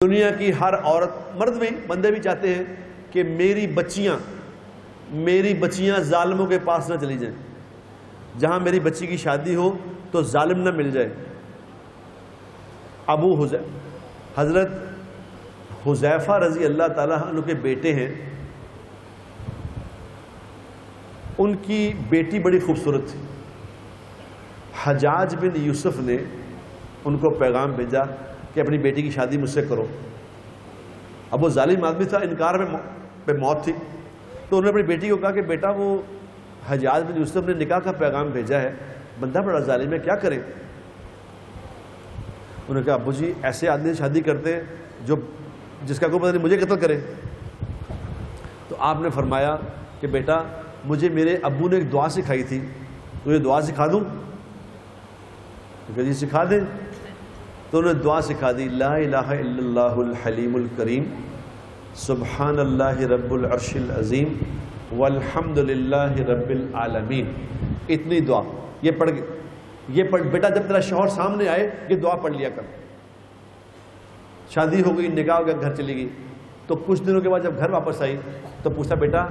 دنیا کی ہر عورت، مرد بھی، بندے بھی چاہتے ہیں کہ میری بچیاں ظالموں کے پاس نہ چلی جائیں، جہاں میری بچی کی شادی ہو تو ظالم نہ مل جائے۔ حضرت حذیفہ رضی اللہ تعالیٰ عنہ کے بیٹے ہیں، ان کی بیٹی بڑی خوبصورت تھی۔ حجاج بن یوسف نے ان کو پیغام بھیجا کہ اپنی بیٹی کی شادی مجھ سے کرو۔ اب وہ ظالم آدمی تھا، انکار پہ موت تھی، تو انہوں نے اپنی بیٹی کو کہا کہ بیٹا وہ حجاج بن یوسف نے نکاح کا پیغام بھیجا ہے، بندہ بڑا ظالم ہے، کیا کریں؟ انہوں نے کہا ابو جی ایسے آدمی سے شادی کرتے ہیں جس کا کوئی پتہ نہیں مجھے قتل کرے۔ تو آپ نے فرمایا کہ بیٹا مجھے میرے ابو نے ایک دعا سکھائی تھی، تجھے دعا سکھا دوں؟ کہ جی سکھا دیں۔ تو انہوں نے دعا سکھا دی، لا الہ الا اللہ الحلیم الکریم، سبحان اللہ رب العرش العظیم، والحمد للہ رب العالمین۔ اتنی دعا یہ پڑھ بیٹا جب تیرا شوہر سامنے آئے یہ دعا پڑھ لیا کر۔ شادی ہو گئی، نکاح ہو گیا، گھر چلی گئی۔ تو کچھ دنوں کے بعد جب گھر واپس آئی تو پوچھا بیٹا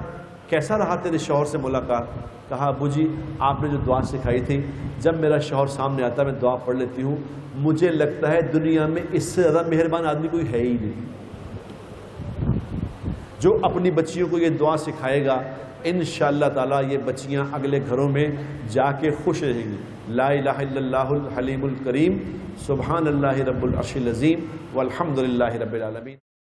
کیسا رہا تیرے شوہر سے ملاقات؟ کہا ابو جی آپ نے جو دعا سکھائی تھی، جب میرا شوہر سامنے آتا ہے میں دعا پڑھ لیتی ہوں، مجھے لگتا ہے دنیا میں اس سے زیادہ مہربان آدمی کوئی ہے ہی نہیں۔ جو اپنی بچیوں کو یہ دعا سکھائے گا انشاءاللہ تعالی یہ بچیاں اگلے گھروں میں جا کے خوش رہیں گی۔ لا الہ الا اللہ الحلیم الکریم، سبحان اللہ رب العرش العظیم، والحمد للہ رب العالمین۔